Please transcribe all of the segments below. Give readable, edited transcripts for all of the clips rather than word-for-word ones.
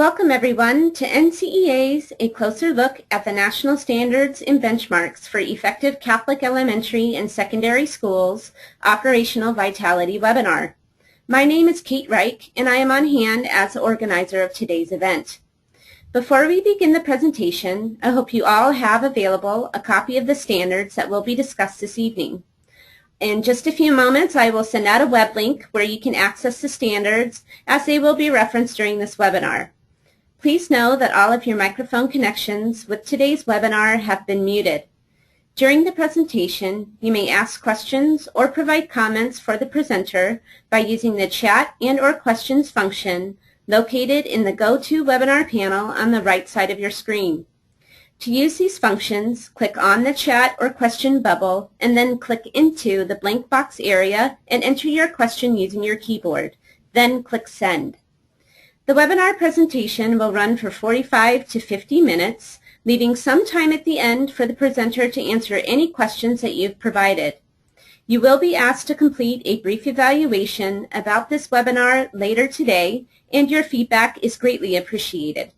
Welcome everyone to NCEA's A Closer Look at the National Standards and Benchmarks for Effective Catholic Elementary and Secondary Schools Operational Vitality webinar. My name is Kate Reich and I am on hand as the organizer of today's event. Before we begin the presentation, I hope you all have available a copy of the standards that will be discussed this evening. In just a few moments, I will send out a web link where you can access the standards as they will be referenced during this webinar. Please know that all of your microphone connections with today's webinar have been muted. During the presentation, you may ask questions or provide comments for the presenter by using the chat and/or questions function located in the GoToWebinar panel on the right side of your screen. To use these functions, click on the chat or question bubble and then click into the blank box area and enter your question using your keyboard. Then click Send. The webinar presentation will run for 45 to 50 minutes, leaving some time at the end for the presenter to answer any questions that you've provided. You will be asked to complete a brief evaluation about this webinar later today, and your feedback is greatly appreciated.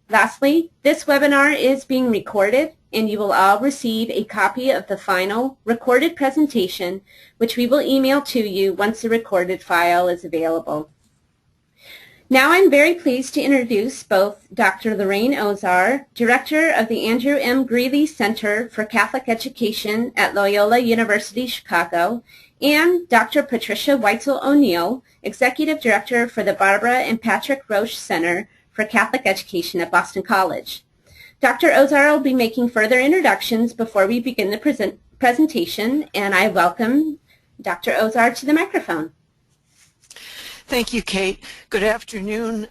Lastly, this webinar is being recorded, and you will all receive a copy of the final recorded presentation, which we will email to you once the recorded file is available. Now I'm very pleased to introduce both Dr. Lorraine Ozar, Director of the Andrew M. Greeley Center for Catholic Education at Loyola University Chicago, and Dr. Patricia Weitzel O'Neill, Executive Director for the Barbara and Patrick Roche Center for Catholic Education at Boston College. Dr. Ozar will be making further introductions before we begin the presentation, and I welcome Dr. Ozar to the microphone. Thank you, Kate. Good afternoon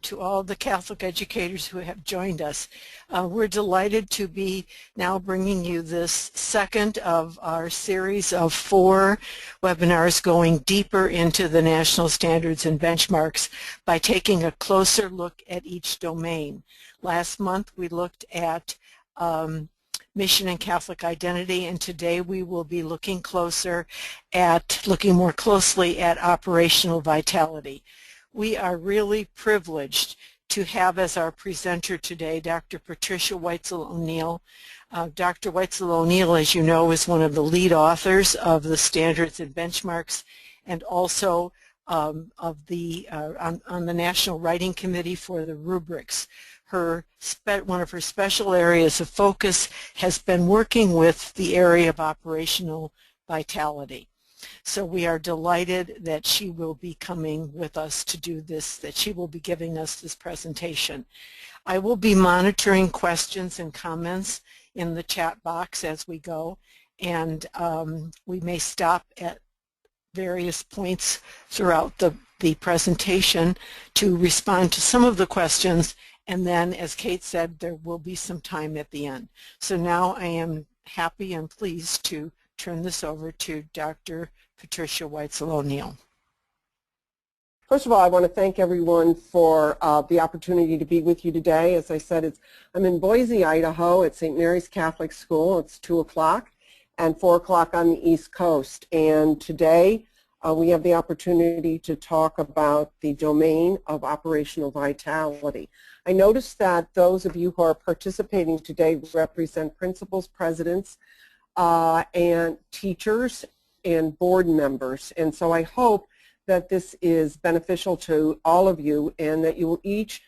to all the Catholic educators who have joined us. We're delighted to be now bringing you this second of our series of 4 webinars going deeper into the national standards and benchmarks by taking a closer look at each domain. Last month we looked at mission and Catholic identity, and today we will be looking more closely at operational vitality. We are really privileged to have as our presenter today Dr. Patricia Weitzel O'Neill. Dr. Weitzel O'Neill, as you know, is one of the lead authors of the standards and benchmarks and also on the National Writing Committee for the rubrics. One of her special areas of focus has been working with the area of operational vitality. So we are delighted that she will be coming with us to do this, that she will be giving us this presentation. I will be monitoring questions and comments in the chat box as we go, and we may stop at various points throughout the presentation to respond to some of the questions. And then, as Kate said, there will be some time at the end. So now I am happy and pleased to turn this over to Dr. Patricia Weitzel O'Neill. First of all, I want to thank everyone for the opportunity to be with you today. As I said, I'm in Boise, Idaho at St. Mary's Catholic School. It's 2 o'clock and 4 o'clock on the East Coast. And today we have the opportunity to talk about the domain of operational vitality. I noticed that those of you who are participating today represent principals, presidents, and teachers and board members. And so I hope that this is beneficial to all of you and that you will each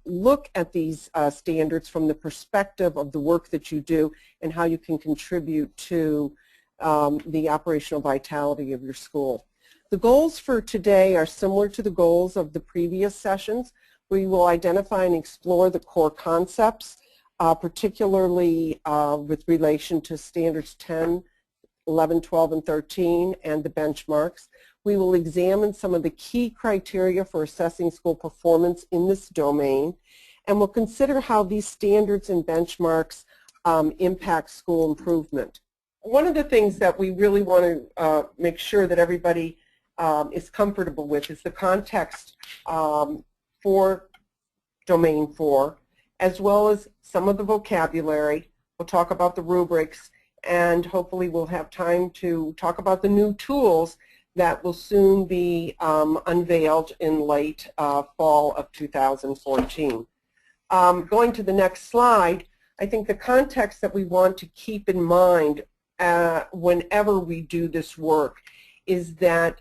look at these standards from the perspective of the work that you do and how you can contribute to the operational vitality of your school. The goals for today are similar to the goals of the previous sessions. We will identify and explore the core concepts, particularly with relation to standards 10, 11, 12, and 13, and the benchmarks. We will examine some of the key criteria for assessing school performance in this domain, and we'll consider how these standards and benchmarks impact school improvement. One of the things that we really want to make sure that everybody is comfortable with is the context for Domain 4, as well as some of the vocabulary. We'll talk about the rubrics, and hopefully we'll have time to talk about the new tools that will soon be unveiled in late fall of 2014. Going to the next slide, I think the context that we want to keep in mind whenever we do this work is that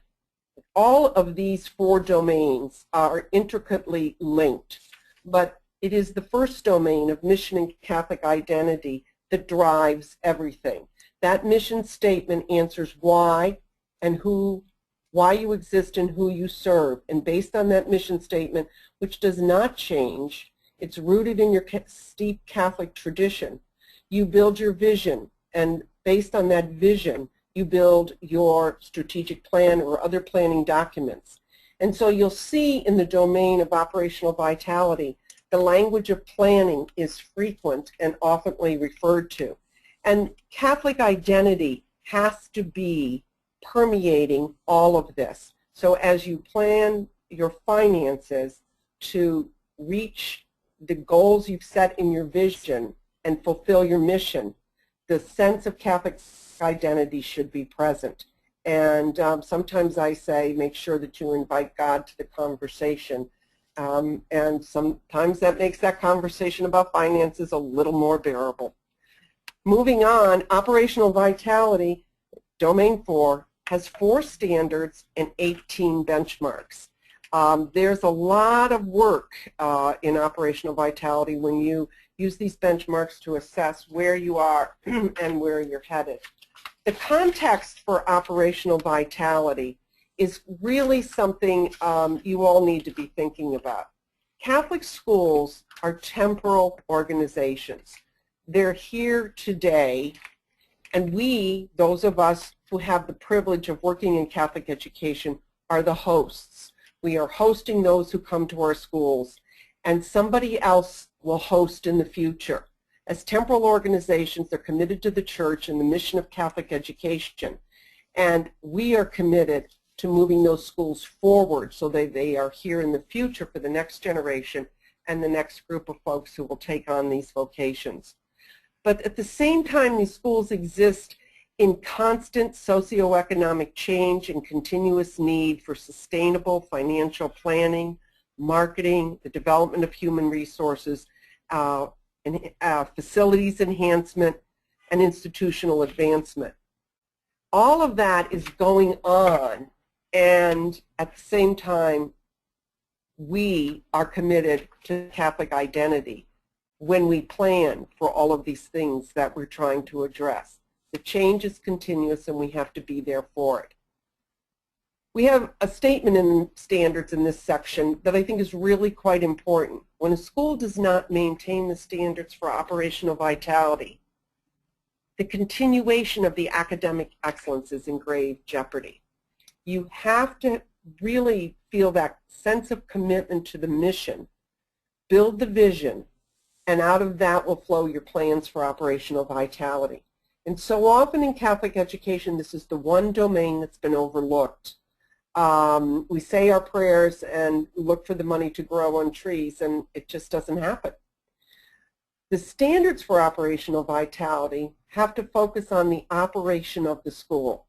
all of these 4 domains are intricately linked, but it is the first domain of mission and Catholic identity that drives everything. That mission statement answers why and why you exist and who you serve. And based on that mission statement, which does not change, it's rooted in your steep Catholic tradition, you build your vision, and based on that vision, you build your strategic plan or other planning documents. And so you'll see in the domain of operational vitality, the language of planning is frequent and oftenly referred to. And Catholic identity has to be permeating all of this. So as you plan your finances to reach the goals you've set in your vision and fulfill your mission, the sense of Catholic identity should be present. And sometimes I say make sure that you invite God to the conversation. And sometimes that makes that conversation about finances a little more bearable. Moving on, operational vitality, domain 4, has 4 standards and 18 benchmarks. There's a lot of work in operational vitality when you use these benchmarks to assess where you are and where you're headed. The context for operational vitality is really something you all need to be thinking about. Catholic schools are temporal organizations. They're here today, and we, those of us who have the privilege of working in Catholic education, are the hosts. We are hosting those who come to our schools, and somebody else will host in the future. As temporal organizations, they're committed to the church and the mission of Catholic education, and we are committed to moving those schools forward so that they are here in the future for the next generation and the next group of folks who will take on these vocations. But at the same time, these schools exist in constant socioeconomic change and continuous need for sustainable financial planning, marketing, the development of human resources, facilities enhancement, and institutional advancement. All of that is going on, and at the same time, we are committed to Catholic identity when we plan for all of these things that we're trying to address. The change is continuous, and we have to be there for it. We have a statement in standards in this section that I think is really quite important. When a school does not maintain the standards for operational vitality, the continuation of the academic excellence is in grave jeopardy. You have to really feel that sense of commitment to the mission, build the vision, and out of that will flow your plans for operational vitality. And so often in Catholic education, this is the one domain that's been overlooked. We say our prayers and look for the money to grow on trees, and it just doesn't happen. The standards for operational vitality have to focus on the operation of the school.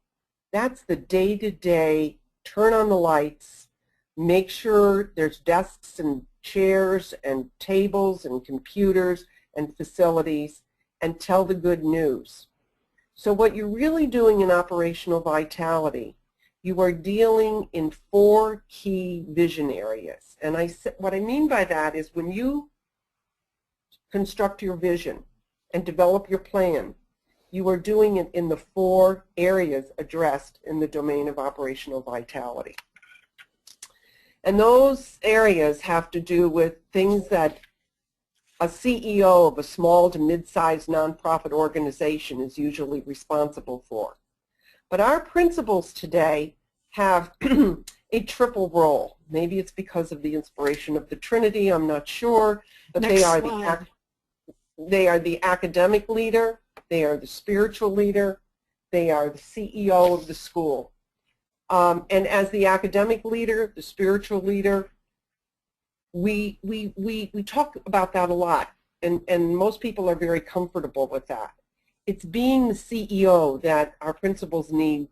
That's the day-to-day, turn on the lights, make sure there's desks and chairs and tables and computers and facilities, and tell the good news. So what you're really doing in operational vitality, you are dealing in 4 key vision areas. And what I mean by that is when you construct your vision and develop your plan, you are doing it in the 4 areas addressed in the domain of operational vitality. And those areas have to do with things that a CEO of a small to mid-sized nonprofit organization is usually responsible for. But our principals today have a triple role. Maybe it's because of the inspiration of the Trinity, I'm not sure, but they are the academic leader, they are the spiritual leader, they are the CEO of the school. And as the academic leader, the spiritual leader, we talk about that a lot, and most people are very comfortable with that. It's being the CEO that our principals need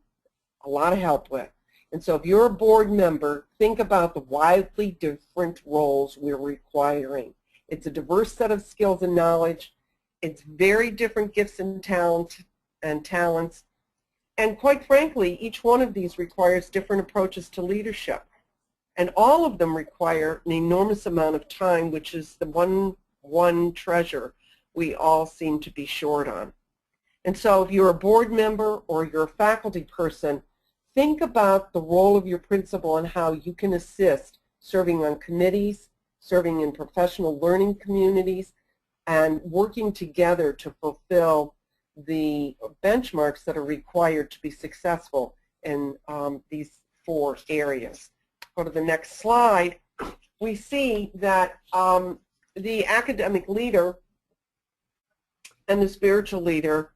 a lot of help with. And so if you're a board member, think about the wildly different roles we're requiring. It's a diverse set of skills and knowledge. It's very different gifts and talents. And quite frankly, each one of these requires different approaches to leadership. And all of them require an enormous amount of time, which is the one treasure we all seem to be short on. And so if you're a board member or you're a faculty person, think about the role of your principal and how you can assist serving on committees, serving in professional learning communities, and working together to fulfill the benchmarks that are required to be successful in these 4 areas. Go to the next slide. We see that the academic leader and the spiritual leader,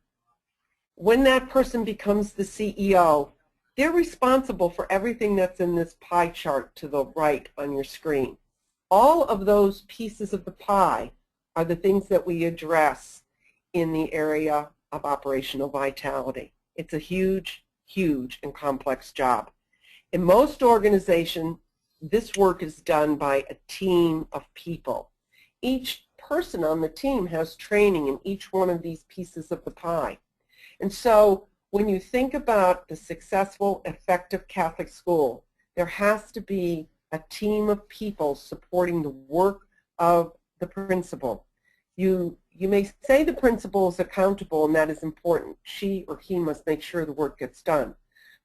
when that person becomes the CEO, they're responsible for everything that's in this pie chart to the right on your screen. All of those pieces of the pie are the things that we address in the area of operational vitality. It's a huge, huge and complex job. In most organizations, this work is done by a team of people. Each person on the team has training in each one of these pieces of the pie. And so when you think about the successful, effective Catholic school, there has to be a team of people supporting the work of the principal. You may say the principal is accountable, and that is important. She or he must make sure the work gets done.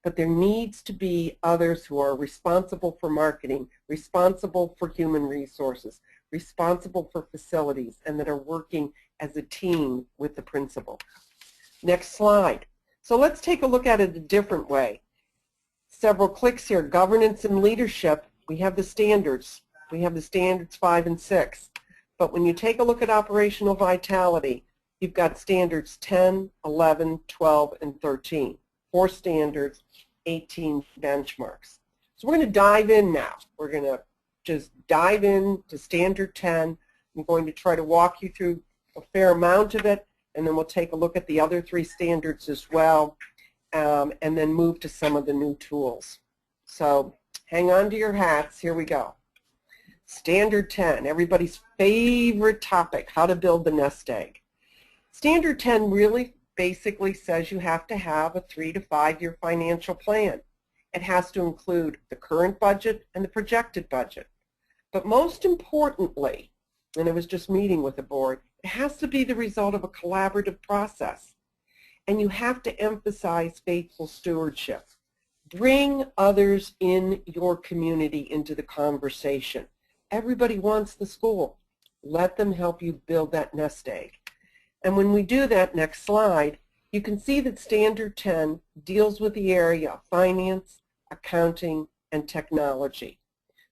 But there needs to be others who are responsible for marketing, responsible for human resources, responsible for facilities, and that are working as a team with the principal. Next slide. So let's take a look at it a different way. Several clicks here. Governance and leadership, we have the standards. We have the standards 5 and 6. But when you take a look at operational vitality, you've got standards 10, 11, 12, and 13. 4 standards, 18 benchmarks. So we're going to dive in now. We're going to just dive in to standard 10. I'm going to try to walk you through a fair amount of it, and then we'll take a look at the other 3 standards as well, and then move to some of the new tools. So hang on to your hats. Here we go. Standard 10, everybody's favorite topic, how to build the nest egg. Standard 10 really basically says you have to have a 3 to 5 year financial plan. It has to include the current budget and the projected budget. But most importantly, and I was just meeting with the board, it has to be the result of a collaborative process. And you have to emphasize faithful stewardship. Bring others in your community into the conversation. Everybody wants the school. Let them help you build that nest egg. And when we do that, next slide, you can see that Standard 10 deals with the area of finance, accounting, and technology.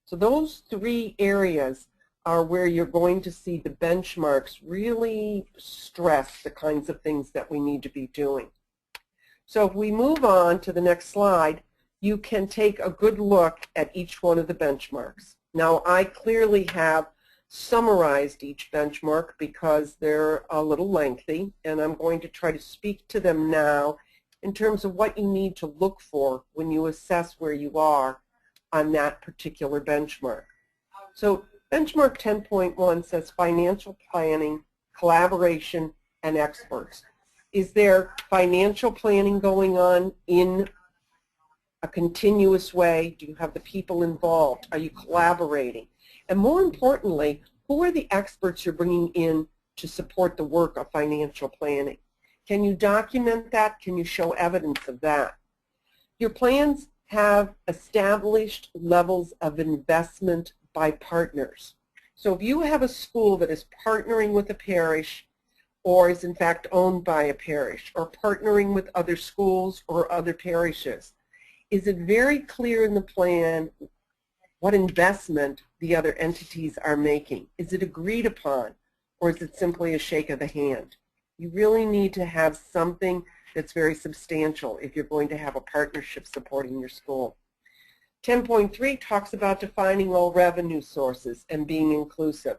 So those 3 areas are where you're going to see the benchmarks really stress the kinds of things that we need to be doing. So if we move on to the next slide, you can take a good look at each one of the benchmarks. Now, I clearly have summarized each benchmark because they're a little lengthy, and I'm going to try to speak to them now in terms of what you need to look for when you assess where you are on that particular benchmark. So benchmark 10.1 says financial planning, collaboration, and experts. Is there financial planning going on in a continuous way? Do you have the people involved? Are you collaborating? And more importantly, who are the experts you're bringing in to support the work of financial planning? Can you document that? Can you show evidence of that? Your plans have established levels of investment by partners. So if you have a school that is partnering with a parish or is in fact owned by a parish or partnering with other schools or other parishes, is it very clear in the plan what investment the other entities are making? Is it agreed upon, or is it simply a shake of the hand? You really need to have something that's very substantial if you're going to have a partnership supporting your school. 10.3 talks about defining all revenue sources and being inclusive.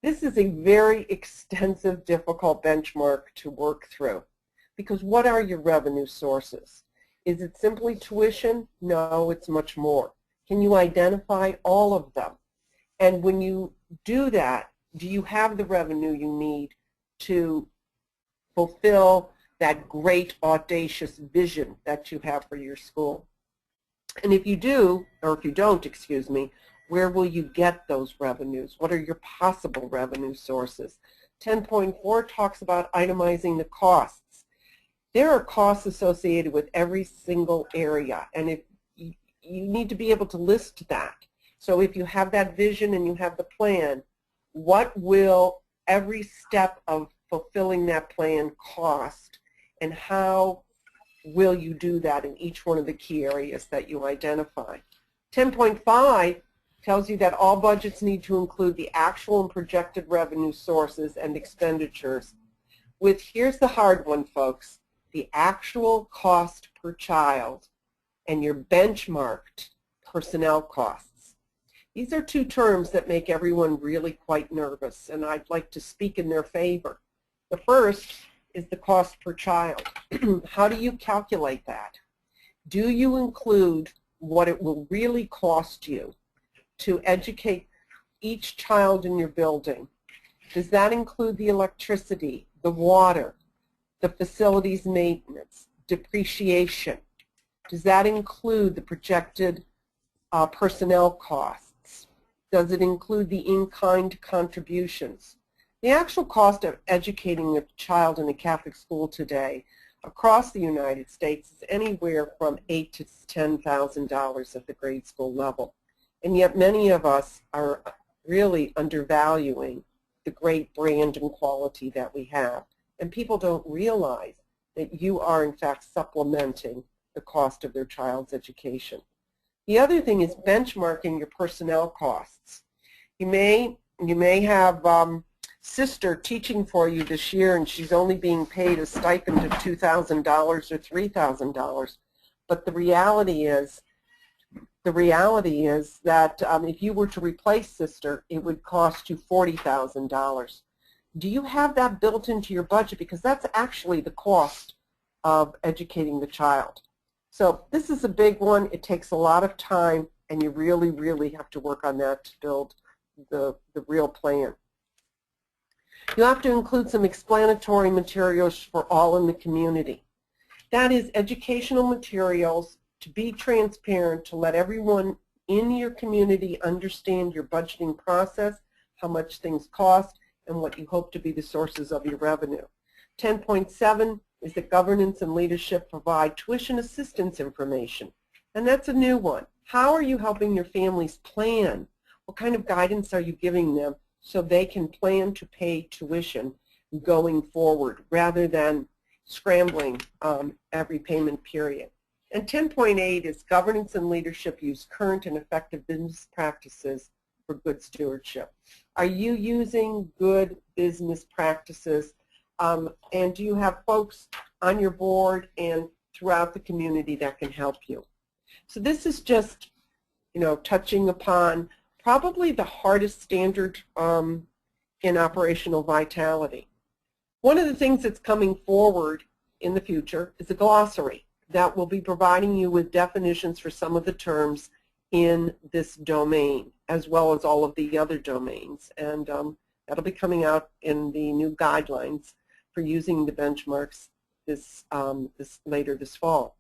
This is a very extensive, difficult benchmark to work through, because what are your revenue sources? Is it simply tuition? No, it's much more. Can you identify all of them? And when you do that, do you have the revenue you need to fulfill that great, audacious vision that you have for your school? And if you do, or if you don't, excuse me, where will you get those revenues? What are your possible revenue sources? 10.4 talks about itemizing the costs. There are costs associated with every single area, and if you need to be able to list that. So if you have that vision and you have the plan, what will every step of fulfilling that plan cost, and how will you do that in each one of the key areas that you identify? 10.5 tells you that all budgets need to include the actual and projected revenue sources and expenditures with, here's the hard one, folks, the actual cost per child and your benchmarked personnel costs. These are two terms that make everyone really quite nervous, and I'd like to speak in their favor. The first is the cost per child. How do you calculate that? Do you include what it will really cost you to educate each child in your building? Does that include the electricity, the water, the facilities maintenance, depreciation? Does that include the projected personnel costs? Does it include the in-kind contributions? The actual cost of educating a child in a Catholic school today across the United States is anywhere from $8,000 to $10,000 at the grade school level. And yet many of us are really undervaluing the great brand and quality that we have. And people don't realize that you are in fact supplementing the cost of their child's education. The other thing is benchmarking your personnel costs. You may have sister teaching for you this year, and she's only being paid a stipend of $2,000 or $3,000. But the reality is that if you were to replace sister, it would cost you $40,000. Do you have that built into your budget? Because that's actually the cost of educating the child. So this is a big one. It takes a lot of time, and you really, really have to work on that to build the real plan. You have to include some explanatory materials for all in the community. That is educational materials to be transparent, to let everyone in your community understand your budgeting process, how much things cost, and what you hope to be the sources of your revenue. 10.7 is that governance and leadership provide tuition assistance information. And that's a new one. How are you helping your families plan? What kind of guidance are you giving them so they can plan to pay tuition going forward rather than scrambling every payment period? And 10.8 is governance and leadership use current and effective business practices for good stewardship. Are you using good business practices? And do you have folks on your board and throughout the community that can help you? So this is just, touching upon probably the hardest standard in operational vitality. One of the things that's coming forward in the future is a glossary that will be providing you with definitions for some of the terms in this domain, as well as all of the other domains. And that'll be coming out in the new guidelines for using the benchmarks later this fall.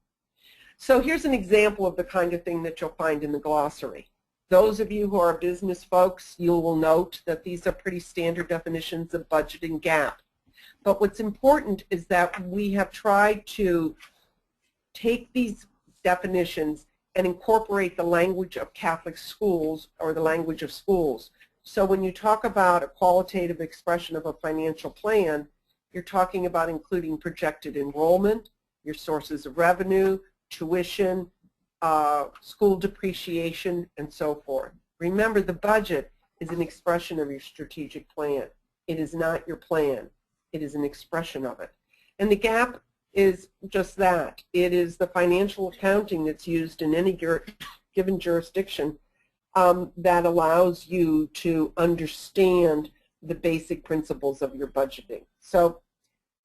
So here's an example of the kind of thing that you'll find in the glossary. Those of you who are business folks, you will note that these are pretty standard definitions of budget and GAAP. But what's important is that we have tried to take these definitions and incorporate the language of Catholic schools or the language of schools. So when you talk about a qualitative expression of a financial plan, you're talking about including projected enrollment, your sources of revenue, tuition, school depreciation, and so forth. Remember, the budget is an expression of your strategic plan. It is not your plan. It is an expression of it. And the GAAP is just that. It is the financial accounting that's used in any given jurisdiction that allows you to understand the basic principles of your budgeting. So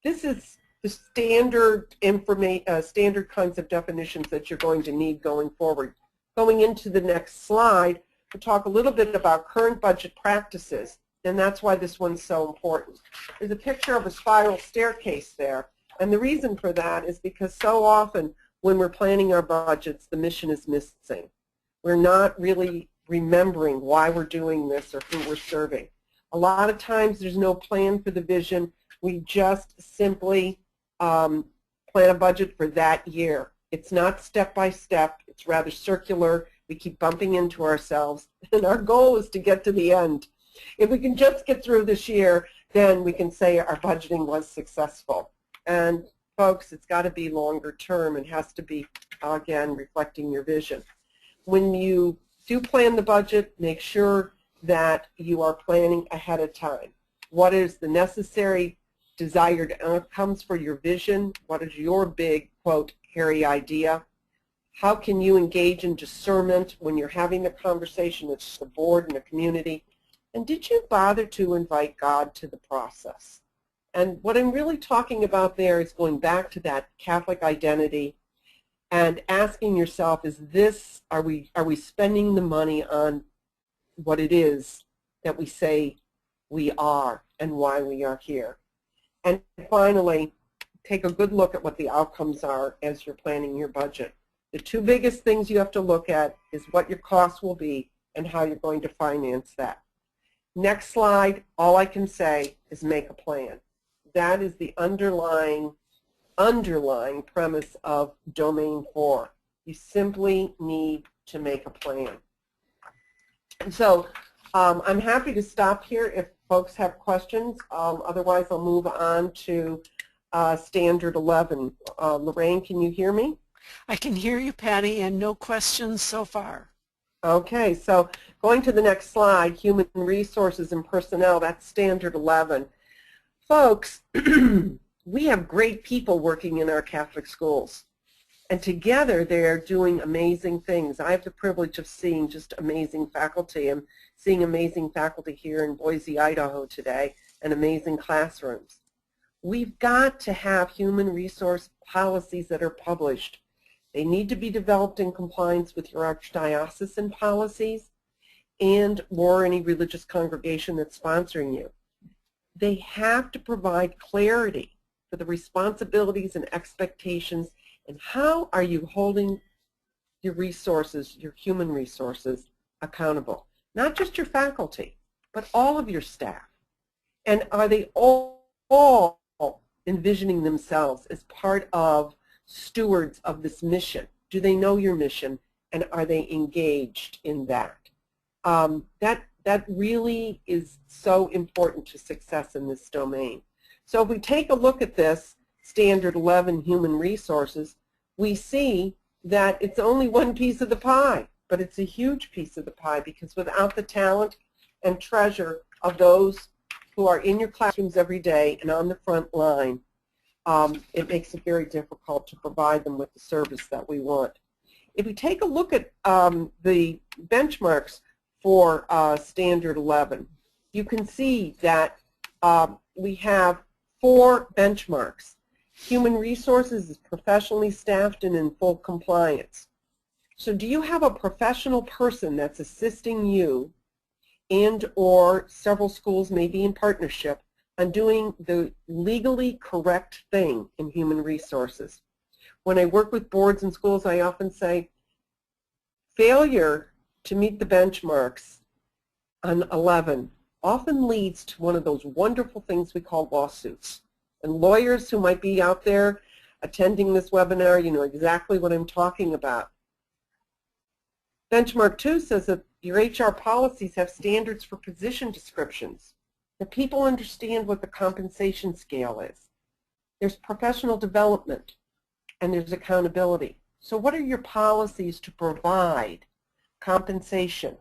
this is the standard kinds of definitions that you're going to need going forward. Going into the next slide, we'll talk a little bit about current budget practices, and that's why this one's so important. There's a picture of a spiral staircase there, and the reason for that is because so often when we're planning our budgets, the mission is missing. We're not really remembering why we're doing this or who we're serving. A lot of times there's no plan for the vision. We just simply plan a budget for that year. It's not step by step. It's rather circular. We keep bumping into ourselves, and our goal is to get to the end. If we can just get through this year, then we can say our budgeting was successful. And folks, it's got to be longer term and has to be, again, reflecting your vision. When you do plan the budget, make sure that you are planning ahead of time. What is the necessary desired outcomes for your vision? What is your big, quote, hairy idea? How can you engage in discernment when you're having the conversation with the board and the community? And did you bother to invite God to the process? And what I'm really talking about there is going back to that Catholic identity and asking yourself, is this, are we spending the money on what it is that we say we are and why we are here? And finally, take a good look at what the outcomes are as you're planning your budget. The two biggest things you have to look at is what your costs will be and how you're going to finance that. Next slide, all I can say is make a plan. That is the underlying premise of Domain 4. You simply need to make a plan. And so I'm happy to stop here if folks have questions. Otherwise, I'll move on to Standard 11. Lorraine, can you hear me? I can hear you, Patty, and no questions so far. Okay, so going to the next slide, human resources and personnel, that's Standard 11. Folks, we have great people working in our Catholic schools, and together they're doing amazing things. I have the privilege of seeing just amazing faculty. I'm seeing amazing faculty here in Boise, Idaho today, and amazing classrooms. We've got to have human resource policies that are published. They need to be developed in compliance with your archdiocesan policies and or any religious congregation that's sponsoring you. They have to provide clarity for the responsibilities and expectations, and how are you holding your resources, your human resources, accountable. Not just your faculty, but all of your staff. And are they all envisioning themselves as part of stewards of this mission? Do they know your mission, and are they engaged in that? That really is so important to success in this domain. So if we take a look at this Standard 11 human resources, we see that it's only one piece of the pie, but it's a huge piece of the pie, because without the talent and treasure of those who are in your classrooms every day and on the front line, it makes it very difficult to provide them with the service that we want. If we take a look at the benchmarks for Standard 11, you can see that we have 4 benchmarks. Human resources is professionally staffed and in full compliance. So do you have a professional person that's assisting you, and or several schools may be in partnership, on doing the legally correct thing in human resources? When I work with boards and schools, I often say failure to meet the benchmarks on 11 often leads to one of those wonderful things we call lawsuits. And lawyers who might be out there attending this webinar, you know exactly what I'm talking about. Benchmark 2 says that your HR policies have standards for position descriptions, that people understand what the compensation scale is. There's professional development, and there's accountability. So what are your policies to provide compensation?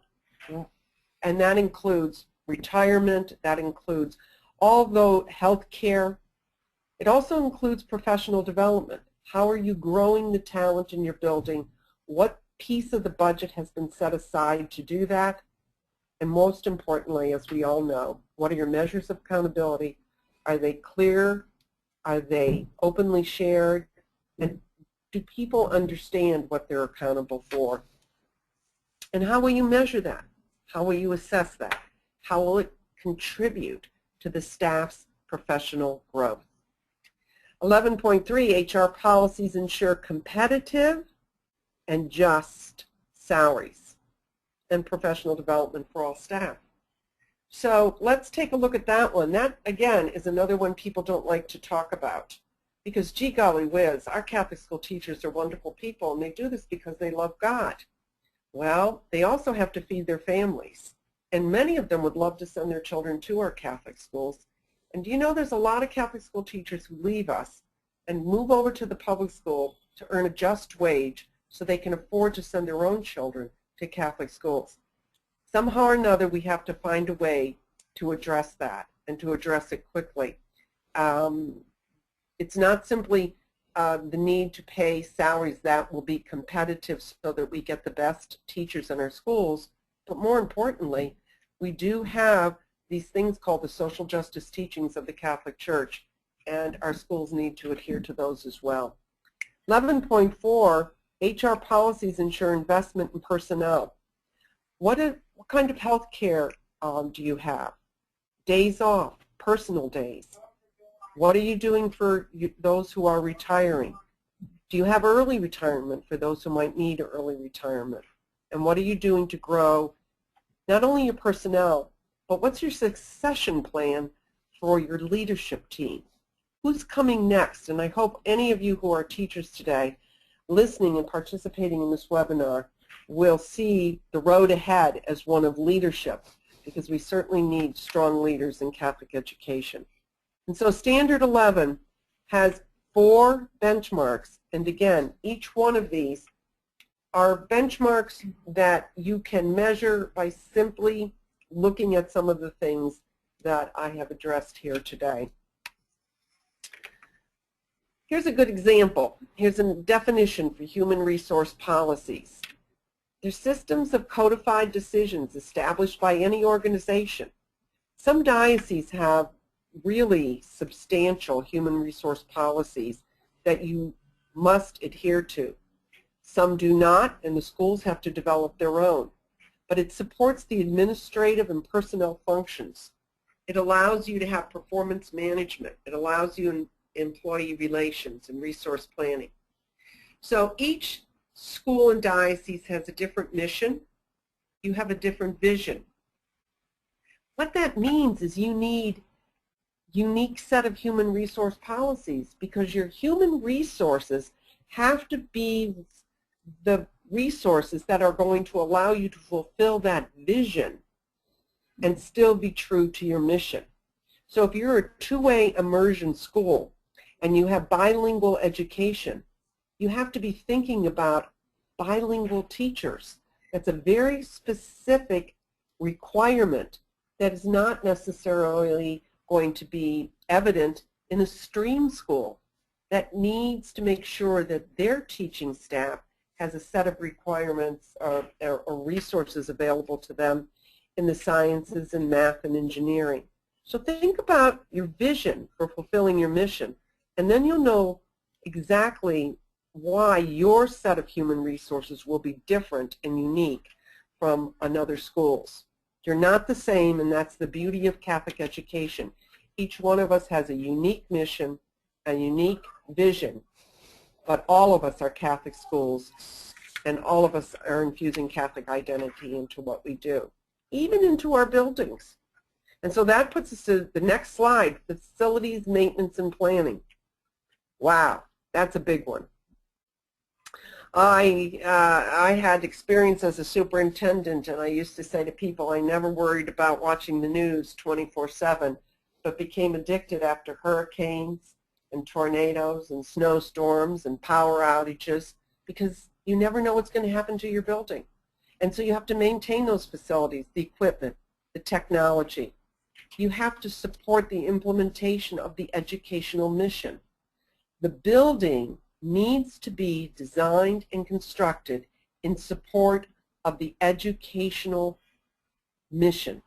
And that includes retirement, that includes all the health care. It also includes professional development. How are you growing the talent in your building? What piece of the budget has been set aside to do that? And most importantly, as we all know, what are your measures of accountability? Are they clear? Are they openly shared? And do people understand what they're accountable for? And how will you measure that? How will you assess that? How will it contribute to the staff's professional growth? 11.3, HR policies ensure competitive and just salaries and professional development for all staff. So let's take a look at that one. That, again, is another one people don't like to talk about because, gee golly whiz, our Catholic school teachers are wonderful people, and they do this because they love God. Well, they also have to feed their families, and many of them would love to send their children to our Catholic schools. And do you know there's a lot of Catholic school teachers who leave us and move over to the public school to earn a just wage so they can afford to send their own children to Catholic schools? Somehow or another, we have to find a way to address that and to address it quickly. It's not simply the need to pay salaries that will be competitive so that we get the best teachers in our schools, but more importantly, we do have these things called the social justice teachings of the Catholic Church, and our schools need to adhere to those as well. 11.4, HR policies ensure investment in personnel. What kind of health care do you have? Days off, personal days. What are you doing for those who are retiring? Do you have early retirement for those who might need early retirement? And what are you doing to grow not only your personnel, but what's your succession plan for your leadership team? Who's coming next? And I hope any of you who are teachers today listening and participating in this webinar will see the road ahead as one of leadership, because we certainly need strong leaders in Catholic education. And so Standard 11 has 4 benchmarks, and again, each one of these are benchmarks that you can measure by simply looking at some of the things that I have addressed here today. Here's a good example. Here's a definition for human resource policies. They're systems of codified decisions established by any organization. Some dioceses have really substantial human resource policies that you must adhere to. Some do not, and the schools have to develop their own. But it supports the administrative and personnel functions. It allows you to have performance management. It allows you in employee relations and resource planning. So each school and diocese has a different mission. You have a different vision. What that means is you need a unique set of human resource policies, because your human resources have to be the resources that are going to allow you to fulfill that vision and still be true to your mission. So if you're a two-way immersion school and you have bilingual education, you have to be thinking about bilingual teachers. That's a very specific requirement that is not necessarily going to be evident in a stream school that needs to make sure that their teaching staff has a set of requirements or resources available to them in the sciences and math and engineering. So think about your vision for fulfilling your mission, and then you'll know exactly why your set of human resources will be different and unique from another school's. You're not the same, and that's the beauty of Catholic education. Each one of us has a unique mission, a unique vision, but all of us are Catholic schools, and all of us are infusing Catholic identity into what we do, even into our buildings. And so that puts us to the next slide, facilities, maintenance, and planning. Wow, that's a big one. I had experience as a superintendent, and I used to say to people, I never worried about watching the news 24/7, but became addicted after hurricanes and tornadoes and snowstorms and power outages, because you never know what's going to happen to your building. And so you have to maintain those facilities, the equipment, the technology. You have to support the implementation of the educational mission. The building needs to be designed and constructed in support of the educational mission.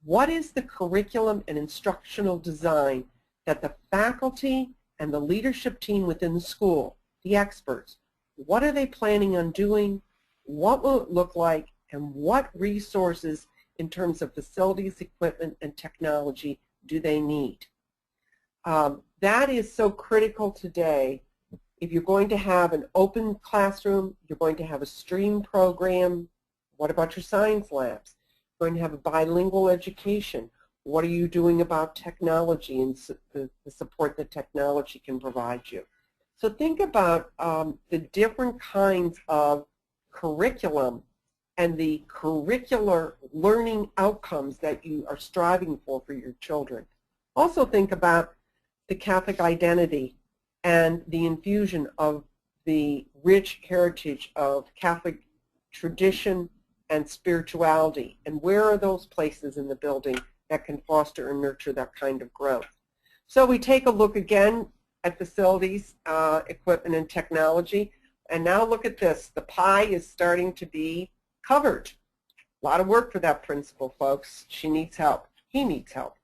What is the curriculum and instructional design that the faculty and the leadership team within the school, the experts, what are they planning on doing, what will it look like, and what resources in terms of facilities, equipment, and technology do they need. That is so critical today. If you're going to have an open classroom, you're going to have a STREAM program, what about your science labs? You're going to have a bilingual education. What are you doing about technology and the support that technology can provide you? So think about the different kinds of curriculum and the curricular learning outcomes that you are striving for your children. Also think about the Catholic identity and the infusion of the rich heritage of Catholic tradition and spirituality, and where are those places in the building that can foster and nurture that kind of growth. So we take a look again at facilities, equipment, and technology, and now look at this. The pie is starting to be covered. A lot of work for that principal, folks. She needs help. He needs help.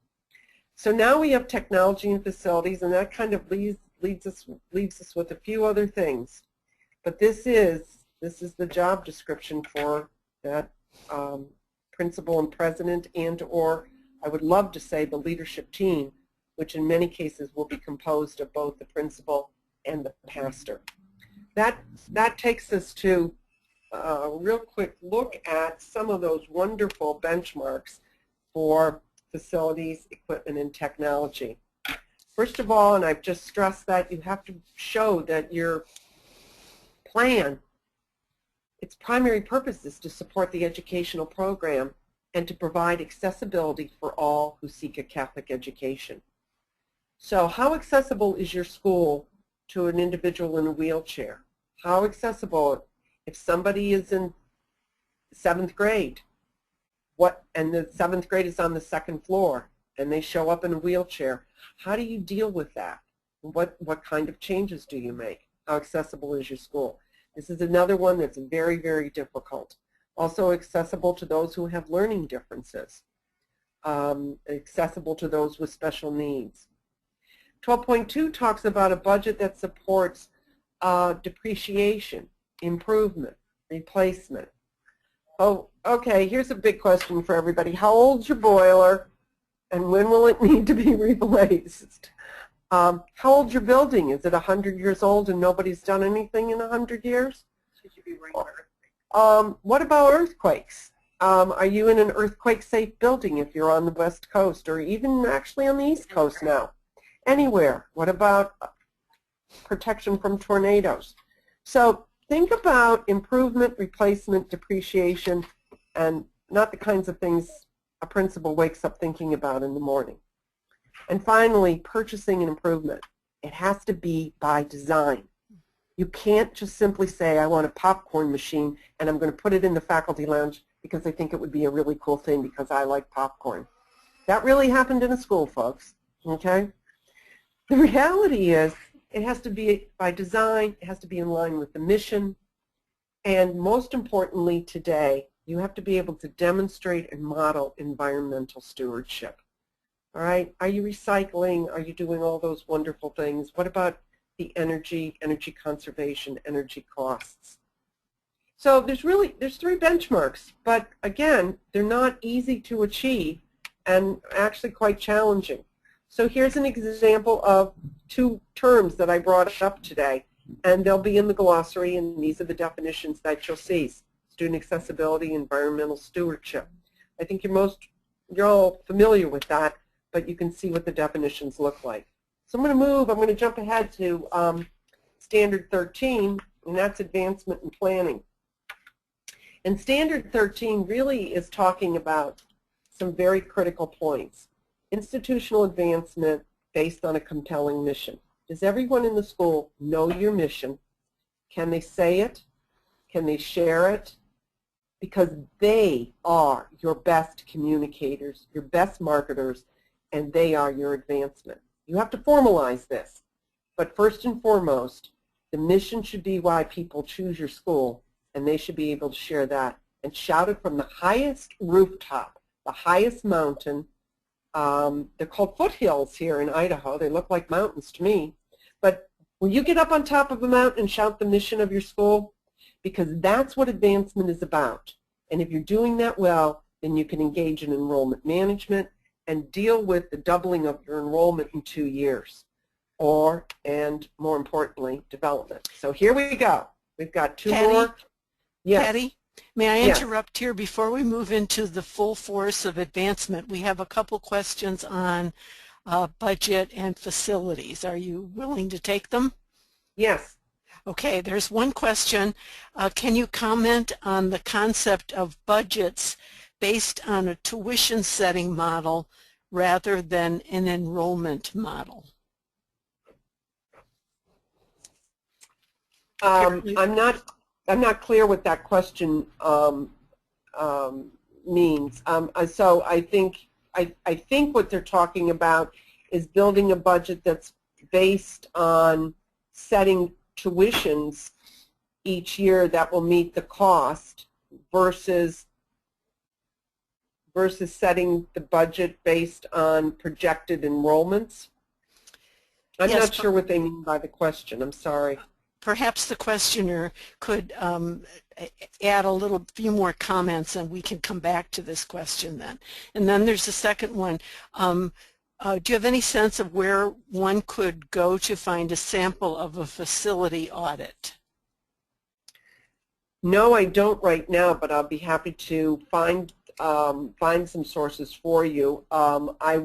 So now we have technology and facilities, and that kind of leaves us with a few other things. But this is the job description for that principal and president, and or I would love to say the leadership team, which in many cases will be composed of both the principal and the pastor. That takes us to a real quick look at some of those wonderful benchmarks for facilities, equipment, and technology. First of all, and I've just stressed that, you have to show that your plan, its primary purpose is to support the educational program and to provide accessibility for all who seek a Catholic education. So how accessible is your school to an individual in a wheelchair? How accessible if somebody is in 7th grade, and the 7th grade is on the 2nd floor and they show up in a wheelchair? How do you deal with that? What kind of changes do you make? How accessible is your school? This is another one that's very, very difficult. Also accessible to those who have learning differences, accessible to those with special needs. 12.2 talks about a budget that supports depreciation, improvement, replacement. Oh, okay, here's a big question for everybody. How old's your boiler, and when will it need to be replaced? How old's your building? Is it 100 years old and nobody's done anything in 100 years? Should you be worried about earthquakes? What about earthquakes? Are you in an earthquake-safe building if you're on the West Coast, or even actually on the East Coast now? Anywhere. What about protection from tornadoes? So think about improvement, replacement, depreciation, and not the kinds of things a principal wakes up thinking about in the morning. And finally, purchasing and improvement. It has to be by design. You can't just simply say, I want a popcorn machine and I'm going to put it in the faculty lounge because I think it would be a really cool thing because I like popcorn. That really happened in a school, folks. Okay? The reality is it has to be by design, it has to be in line with the mission, and most importantly today, you have to be able to demonstrate and model environmental stewardship. All right? Are you recycling? Are you doing all those wonderful things? What about the energy conservation, energy costs? So there's 3 benchmarks, but again, they're not easy to achieve and actually quite challenging. So here's an example of 2 terms that I brought up today, and they'll be in the glossary, and these are the definitions that you'll see. Student accessibility, environmental stewardship. I think you're all familiar with that, but you can see what the definitions look like. So I'm going to jump ahead to Standard 13, and that's advancement and planning. And Standard 13 really is talking about some very critical points. Institutional advancement based on a compelling mission. Does everyone in the school know your mission? Can they say it? Can they share it? Because they are your best communicators, your best marketers, and they are your advancement. You have to formalize this. But first and foremost, the mission should be why people choose your school, and they should be able to share that and shout it from the highest rooftop, the highest mountain, They're called foothills here in Idaho. They look like mountains to me. But will you get up on top of a mountain and shout the mission of your school? Because that's what advancement is about. And if you're doing that well, then you can engage in enrollment management and deal with the doubling of your enrollment in 2 years, and more importantly, development. So here we go. We've got two more. Yes. Patty, may I interrupt here before we move into the full force of advancement? We have a couple questions on budget and facilities. Are you willing to take them? Yes. Okay, there's one question. Can you comment on the concept of budgets based on a tuition setting model rather than an enrollment model? I'm not clear what that question means. So I think what they're talking about is building a budget that's based on setting tuitions each year that will meet the cost versus setting the budget based on projected enrollments. I'm not sure what they mean by the question. I'm sorry. Perhaps the questioner could add a few more comments and we can come back to this question then. And then there's the second one. Do you have any sense of where one could go to find a sample of a facility audit? No, I don't right now, but I'll be happy to find some sources for you. I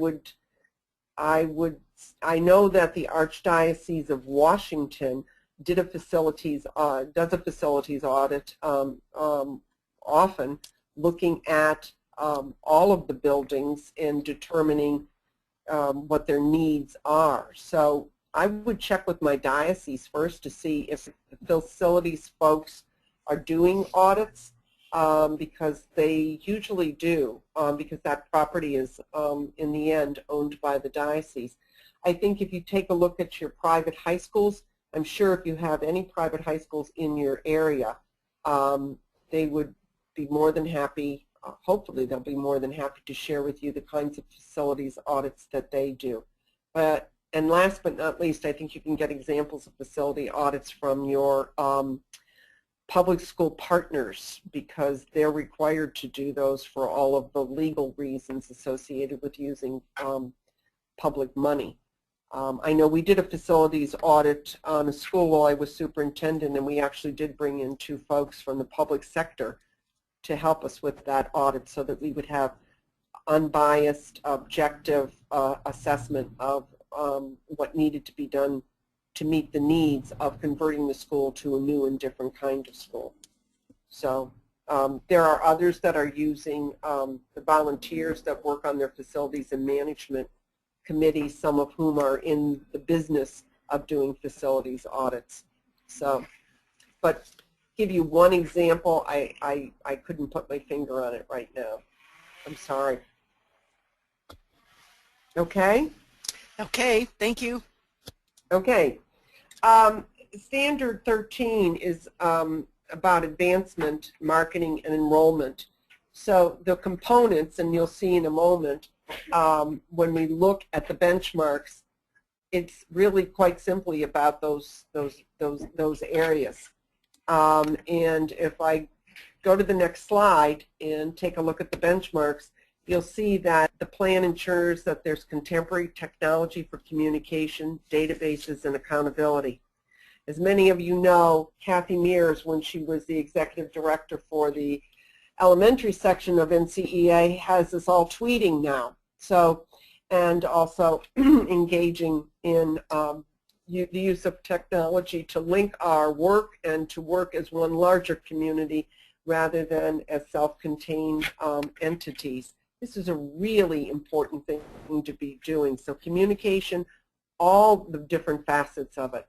know that the Archdiocese of Washington does a facilities audit often, looking at all of the buildings and determining what their needs are. So I would check with my diocese first to see if the facilities folks are doing audits, because they usually do, because that property is in the end owned by the diocese. I think if you take a look at your private high schools, I'm sure if you have any private high schools in your area, they would be more than happy, hopefully they'll be more than happy to share with you the kinds of facilities audits that they do. And last but not least, I think you can get examples of facility audits from your public school partners, because they're required to do those for all of the legal reasons associated with using public money. I know we did a facilities audit on a school while I was superintendent, and we actually did bring in 2 folks from the public sector to help us with that audit so that we would have unbiased, objective assessment of what needed to be done to meet the needs of converting the school to a new and different kind of school. So there are others that are using the volunteers that work on their facilities and management committees, some of whom are in the business of doing facilities audits. So, but give you one example, I couldn't put my finger on it right now. I'm sorry. Okay? Okay, thank you. Okay. Standard 13 is about advancement, marketing, and enrollment. So the components, and you'll see in a moment, when we look at the benchmarks, it's really quite simply about those areas. And if I go to the next slide and take a look at the benchmarks, you'll see that the plan ensures that there's contemporary technology for communication, databases, and accountability. As many of you know, Kathy Mears, when she was the executive director for the elementary section of NCEA, has us all tweeting now. So, and also engaging in the use of technology to link our work and to work as one larger community rather than as self-contained entities. This is a really important thing to be doing. So communication, all the different facets of it.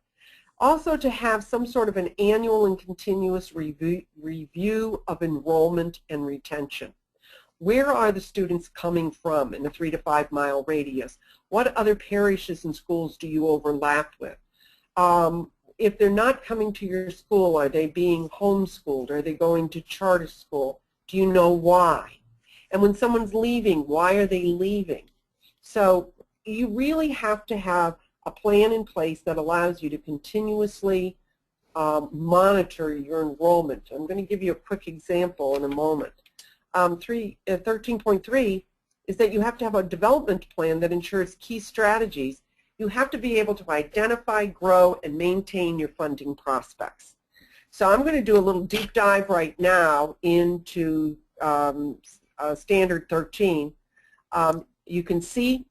Also to have some sort of an annual and continuous review of enrollment and retention. Where are the students coming from in a 3 to 5 mile radius? What other parishes and schools do you overlap with? If they're not coming to your school, are they being homeschooled? Are they going to charter school? Do you know why? And when someone's leaving, why are they leaving? So you really have to have a plan in place that allows you to continuously monitor your enrollment. I'm going to give you a quick example in a moment. 13.3 is that you have to have a development plan that ensures key strategies. You have to be able to identify, grow, and maintain your funding prospects. So I'm going to do a little deep dive right now into Standard 13. You can see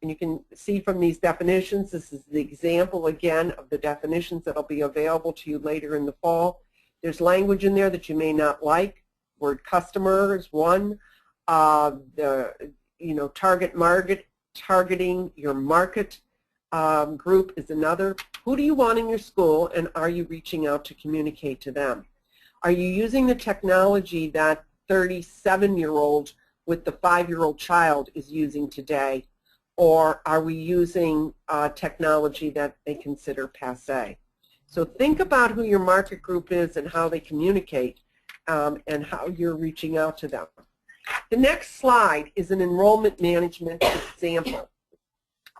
from these definitions, this is the example again of the definitions that will be available to you later in the fall. There's language in there that you may not like. Word customer is one. Target market, targeting your market group is another. Who do you want in your school, and are you reaching out to communicate to them? Are you using the technology that 37-year-old with the 5-year-old child is using today, or are we using technology that they consider passé? So think about who your market group is and how they communicate and how you're reaching out to them. The next slide is an enrollment management example.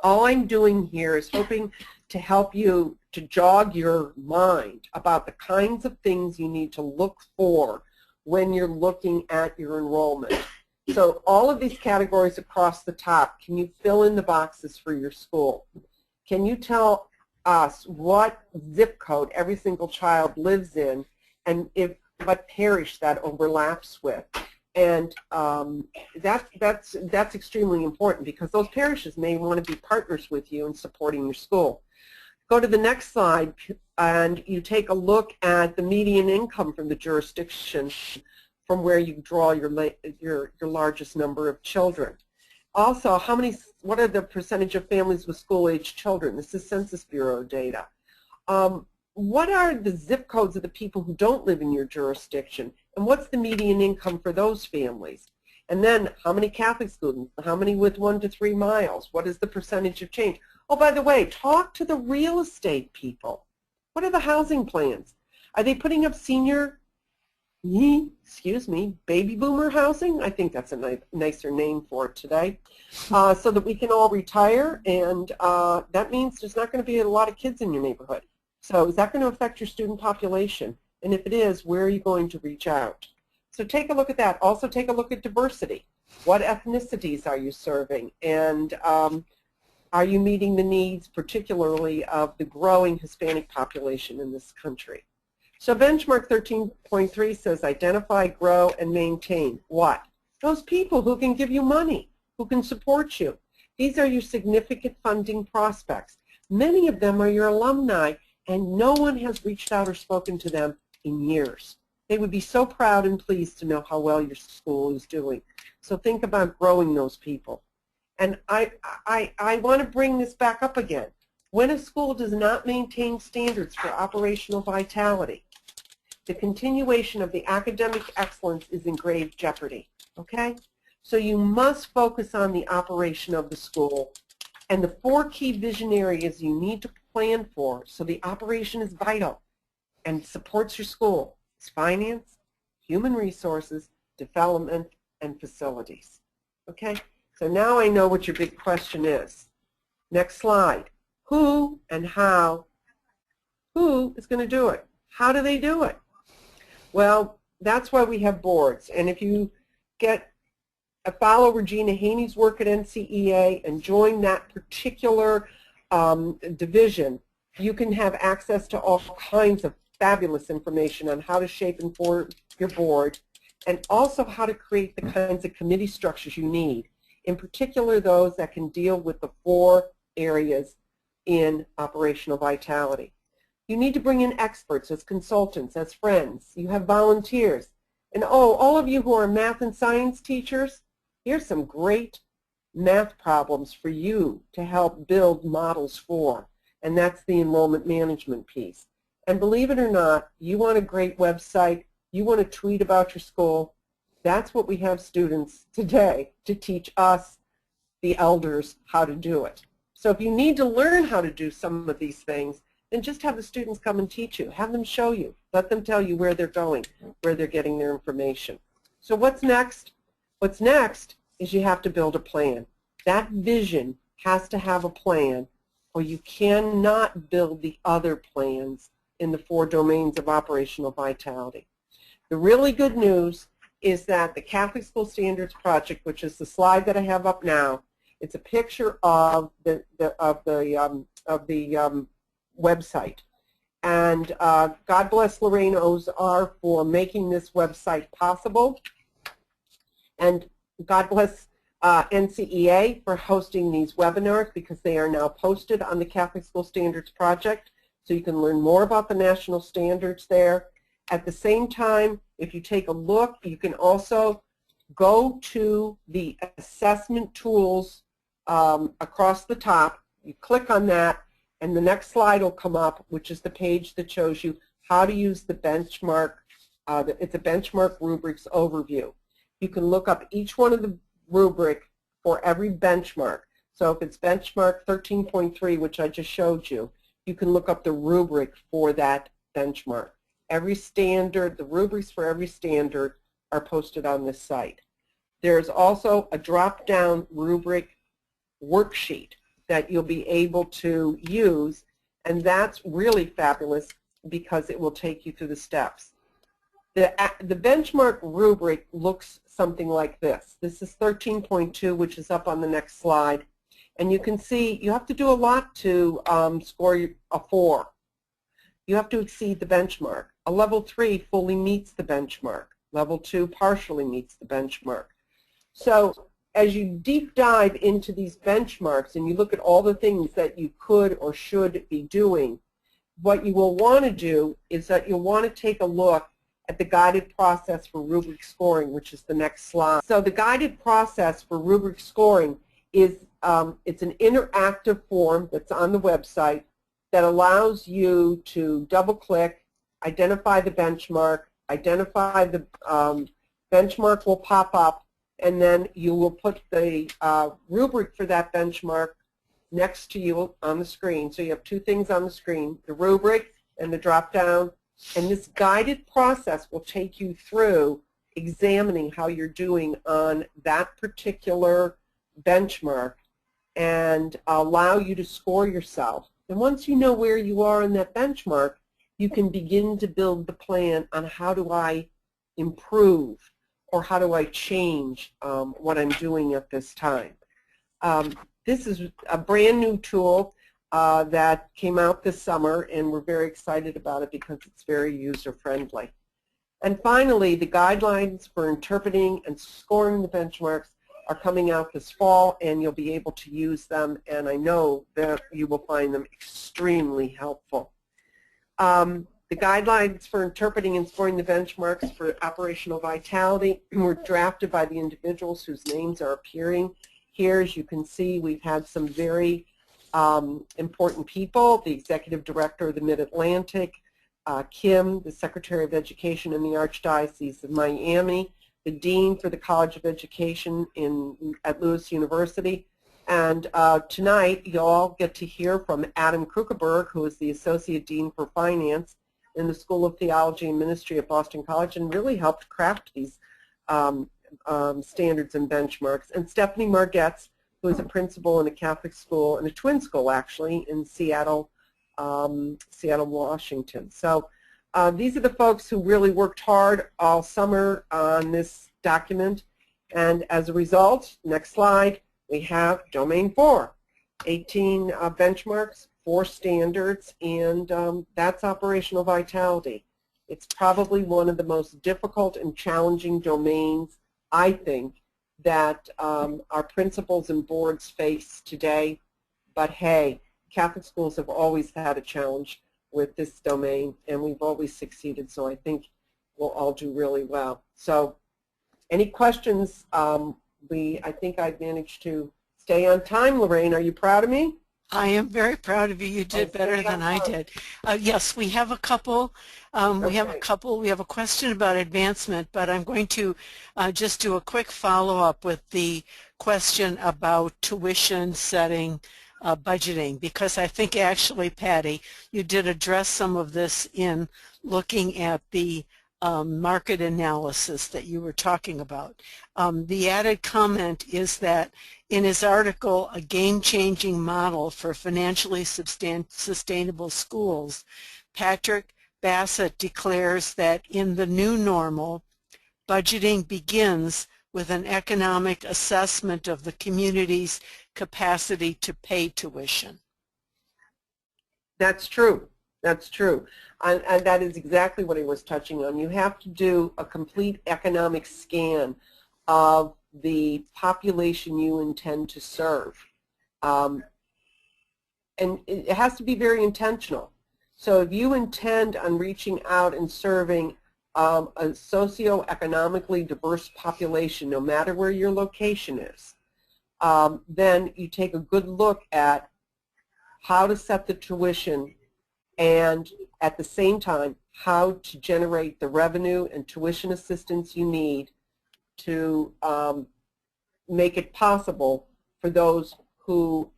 All I'm doing here is hoping to help you to jog your mind about the kinds of things you need to look for when you're looking at your enrollment. So all of these categories across the top, can you fill in the boxes for your school? Can you tell us what zip code every single child lives in and what parish that overlaps with? And that's extremely important because those parishes may want to be partners with you in supporting your school. Go to the next slide and you take a look at the median income from the jurisdiction from where you draw your largest number of children. Also, what are the percentage of families with school-age children? This is Census Bureau data. What are the zip codes of the people who don't live in your jurisdiction? And what's the median income for those families? And then how many Catholic students? How many with 1 to 3 miles? What is the percentage of change? Oh, by the way, talk to the real estate people. What are the housing plans? Are they putting up baby boomer housing? I think that's a nicer name for it today. So that we can all retire, and that means there's not going to be a lot of kids in your neighborhood. So is that going to affect your student population? And if it is, where are you going to reach out? So take a look at that. Also take a look at diversity. What ethnicities are you serving? And are you meeting the needs, particularly of the growing Hispanic population in this country? So benchmark 13.3 says identify, grow, and maintain. What? Those people who can give you money, who can support you. These are your significant funding prospects. Many of them are your alumni, and no one has reached out or spoken to them in years. They would be so proud and pleased to know how well your school is doing. So think about growing those people. And I want to bring this back up again. When a school does not maintain standards for operational vitality, the continuation of the academic excellence is in grave jeopardy, okay? So you must focus on the operation of the school and the 4 key vision areas you need to plan for so the operation is vital and supports your school. It's finance, human resources, development, and facilities, okay? So now I know what your big question is. Next slide. Who and how? Who is going to do it? How do they do it? Well, that's why we have boards. And if you follow Regina Haney's work at NCEA and join that particular division, you can have access to all kinds of fabulous information on how to shape and form your board and also how to create the kinds of committee structures you need, in particular those that can deal with the 4 areas in operational vitality. You need to bring in experts as consultants, as friends. You have volunteers. And all of you who are math and science teachers, here's some great math problems for you to help build models for. And that's the enrollment management piece. And believe it or not, you want a great website, you want to tweet about your school, that's what we have students today to teach us, the elders, how to do it. So if you need to learn how to do some of these things, then just have the students come and teach you. Have them show you. Let them tell you where they're going, where they're getting their information. So what's next? What's next is you have to build a plan. That vision has to have a plan, or you cannot build the other plans in the 4 domains of operational vitality. The really good news is that the Catholic School Standards Project, which is the slide that I have up now, it's a picture of the website. And God bless Lorraine Ozar for making this website possible. And God bless NCEA for hosting these webinars, because they are now posted on the Catholic School Standards Project, so you can learn more about the national standards there. At the same time, if you take a look, you can also go to the assessment tools across the top. You click on that, and the next slide will come up, which is the page that shows you how to use the benchmark. It's a benchmark rubrics overview. You can look up each one of the rubric for every benchmark. So if it's benchmark 13.3, which I just showed you, you can look up the rubric for that benchmark. Every standard, the rubrics for every standard are posted on this site. There's also a drop-down rubric worksheet that you'll be able to use, and that's really fabulous because it will take you through the steps. The benchmark rubric looks something like this. This is 13.2, which is up on the next slide. And you can see you have to do a lot to score a 4. You have to exceed the benchmark. A level 3 fully meets the benchmark. Level 2 partially meets the benchmark. So as you deep dive into these benchmarks and you look at all the things that you could or should be doing, what you will want to do is that you'll want to take a look at the guided process for rubric scoring, which is the next slide. So the guided process for rubric scoring is it's an interactive form that's on the website that allows you to double-click, identify the benchmark, identify the benchmark will pop up, and then you will put the rubric for that benchmark next to you on the screen. So you have 2 things on the screen, the rubric and the drop-down. And this guided process will take you through examining how you're doing on that particular benchmark and allow you to score yourself. And once you know where you are in that benchmark, you can begin to build the plan on how do I improve or how do I change what I'm doing at this time. This is a brand new tool that came out this summer, and we're very excited about it because it's very user-friendly. And finally, the guidelines for interpreting and scoring the benchmarks are coming out this fall, and you'll be able to use them, and I know that you will find them extremely helpful. The guidelines for interpreting and scoring the benchmarks for operational vitality were drafted by the individuals whose names are appearing here. As you can see, we've had some very important people: the Executive Director of the Mid-Atlantic, Kim, the Secretary of Education in the Archdiocese of Miami, the Dean for the College of Education at Lewis University. And tonight you all get to hear from Adam Krukeberg, who is the Associate Dean for Finance in the School of Theology and Ministry at Boston College, and really helped craft these standards and benchmarks. And Stephanie Margetts, who is a principal in a Catholic school, in a twin school actually, in Seattle, Washington. So these are the folks who really worked hard all summer on this document, and as a result, next slide, we have Domain 4, 18 benchmarks, 4 standards, and that's operational vitality. It's probably one of the most difficult and challenging domains, I think, that our principals and boards face today. But hey, Catholic schools have always had a challenge with this domain, and we've always succeeded, so I think we'll all do really well. So any questions? I think I've managed to stay on time. Lorraine, are you proud of me? I am very proud of you. You did better than I did. Yes, we have a couple. We have a question about advancement, but I'm going to just do a quick follow-up with the question about tuition setting, budgeting, because I think actually, Patty, you did address some of this in looking at the market analysis that you were talking about. The added comment is that in his article, A Game-Changing Model for Financially Sustainable Schools, Patrick Bassett declares that in the new normal, budgeting begins with an economic assessment of the community's capacity to pay tuition. That's true. That's true. And that is exactly what he was touching on. You have to do a complete economic scan of the population you intend to serve. And it has to be very intentional. So if you intend on reaching out and serving a socioeconomically diverse population, no matter where your location is, then you take a good look at how to set the tuition and at the same time how to generate the revenue and tuition assistance you need to make it possible for those who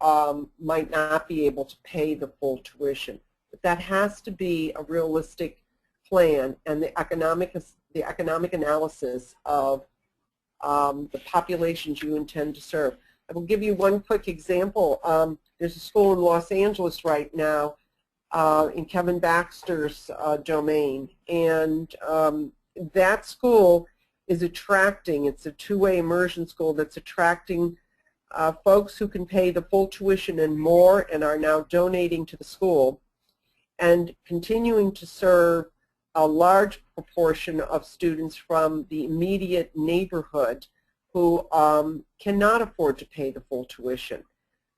might not be able to pay the full tuition. But that has to be a realistic plan, and the economic analysis of the populations you intend to serve. I will give you one quick example. There's a school in Los Angeles right now in Kevin Baxter's domain, and that school is attracting, it's a two-way immersion school that's attracting folks who can pay the full tuition and more and are now donating to the school and continuing to serve a large proportion of students from the immediate neighborhood who cannot afford to pay the full tuition.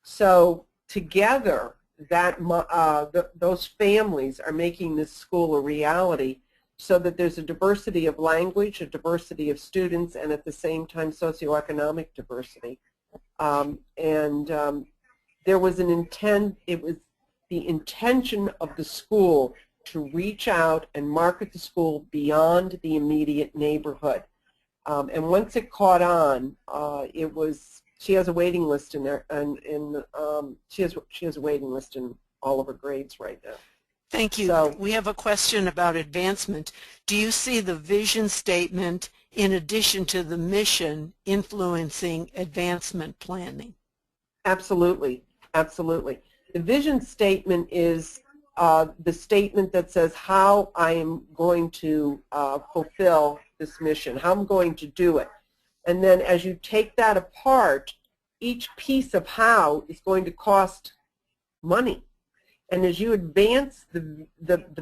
So together, those families are making this school a reality so that there's a diversity of language, a diversity of students, and at the same time socioeconomic diversity. There was an intent, it was the intention of the school to reach out and market the school beyond the immediate neighborhood. And once it caught on, it was, she has a waiting list in there, and she has a waiting list in all of her grades right now. Thank you. So, we have a question about advancement. Do you see the vision statement in addition to the mission influencing advancement planning? Absolutely. Absolutely. The vision statement is the statement that says how I am going to fulfill this mission, how I'm going to do it. And then as you take that apart, each piece of how is going to cost money. And as you advance the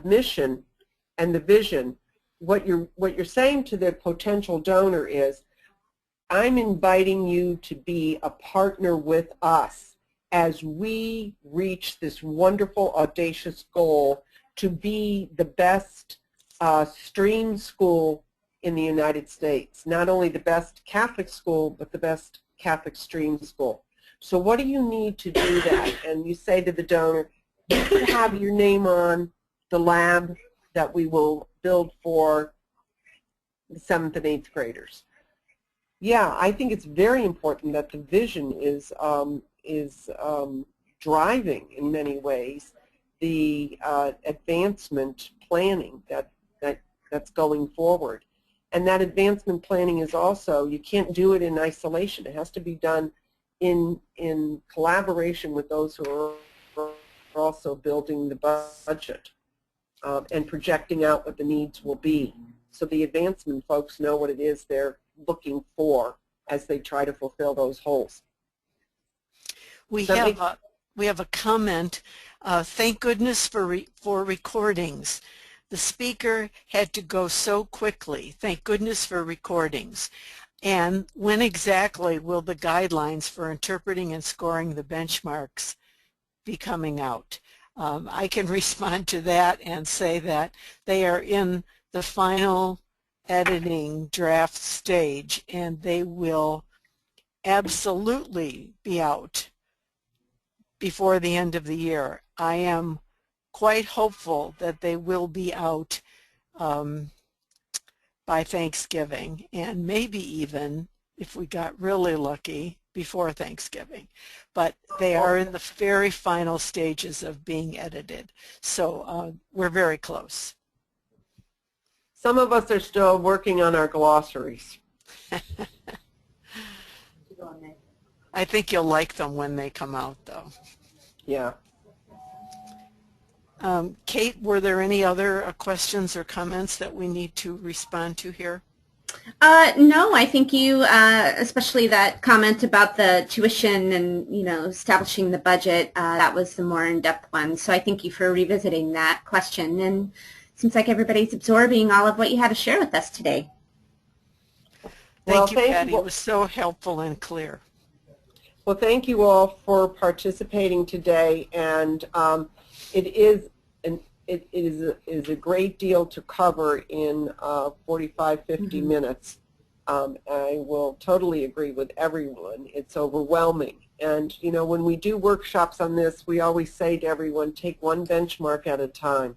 mission and the vision, what you're saying to the potential donor is, I'm inviting you to be a partner with us as we reach this wonderful, audacious goal to be the best stream school in the United States. Not only the best Catholic school, but the best Catholic stream school. So what do you need to do that? And you say to the donor, you could have your name on the lab that we will build for the 7th and 8th graders. Yeah, I think it's very important that the vision is driving in many ways the advancement planning that's going forward. And that advancement planning is also, you can't do it in isolation. It has to be done in collaboration with those who are also building the budget and projecting out what the needs will be. So the advancement folks know what it is they're looking for as they try to fulfill those holes. We have a comment. Thank goodness for recordings. The speaker had to go so quickly. Thank goodness for recordings. And when exactly will the guidelines for interpreting and scoring the benchmarks be coming out? I can respond to that and say that they are in the final editing draft stage, and they will absolutely be out before the end of the year. I am quite hopeful that they will be out by Thanksgiving, and maybe even, if we got really lucky, before Thanksgiving. But they are in the very final stages of being edited. So we're very close. Some of us are still working on our glossaries. I think you'll like them when they come out, though. Yeah. Kate, were there any other questions or comments that we need to respond to here? No, I think you, especially that comment about the tuition and, establishing the budget, that was the more in-depth one. So I thank you for revisiting that question. And it seems like everybody's absorbing all of what you had to share with us today. Thank you, Patty. It was so helpful and clear. Well, thank you all for participating today. And it is a great deal to cover in 45, 50 minutes. I will totally agree with everyone. It's overwhelming. And, when we do workshops on this, we always say to everyone, take one benchmark at a time.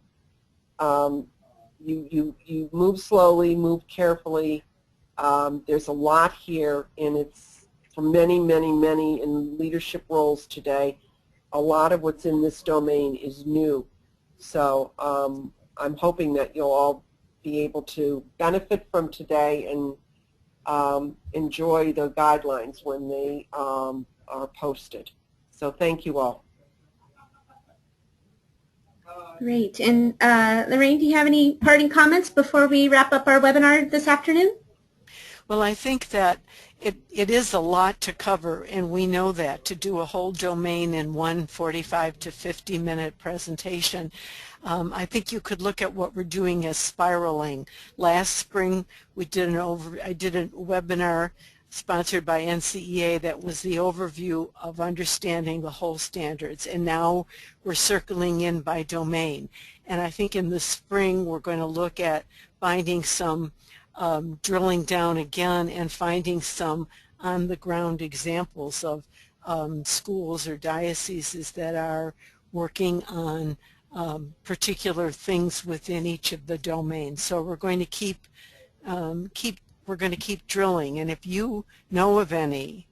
You move slowly, move carefully. There's a lot here, and it's for many, many, many in leadership roles today. A lot of what's in this domain is new. So I'm hoping that you'll all be able to benefit from today and enjoy the guidelines when they are posted. So thank you all. Great. And Lorraine, do you have any parting comments before we wrap up our webinar this afternoon? Well, I think that it is a lot to cover, and we know that to do a whole domain in one 45 to 50-minute presentation. I think you could look at what we're doing as spiraling. Last spring, I did a webinar sponsored by NCEA that was the overview of understanding the whole standards, and now we're circling in by domain. And I think in the spring, we're going to look at finding some drilling down again and finding some on-the-ground examples of schools or dioceses that are working on particular things within each of the domains. So we're going to keep drilling, and if you know of any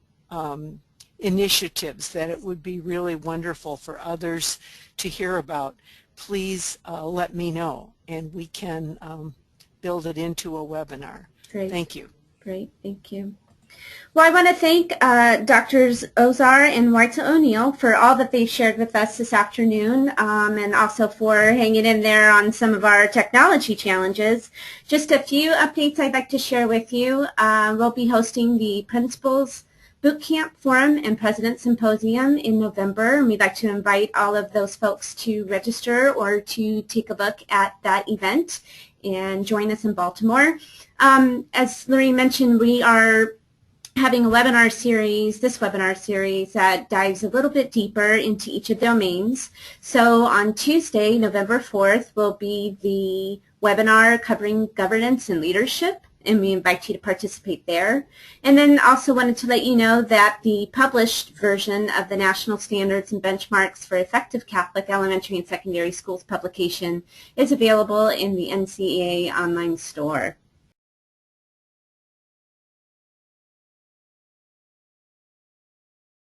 initiatives that it would be really wonderful for others to hear about, please let me know, and we can build it into a webinar. Great. Thank you. Great, thank you. Well, I want to thank Drs. Ozar and Weitzel O'Neill for all that they've shared with us this afternoon, and also for hanging in there on some of our technology challenges. Just a few updates I'd like to share with you. We'll be hosting the Principals Bootcamp Forum and President Symposium in November, and we'd like to invite all of those folks to register or to take a look at that event and join us in Baltimore. As Lorraine mentioned, we are having a webinar series, this webinar series, that dives a little bit deeper into each of the domains. So on Tuesday, November 4th, will be the webinar covering governance and leadership, and we invite you to participate there. And then also wanted to let you know that the published version of the National Standards and Benchmarks for Effective Catholic Elementary and Secondary Schools publication is available in the NCEA online store.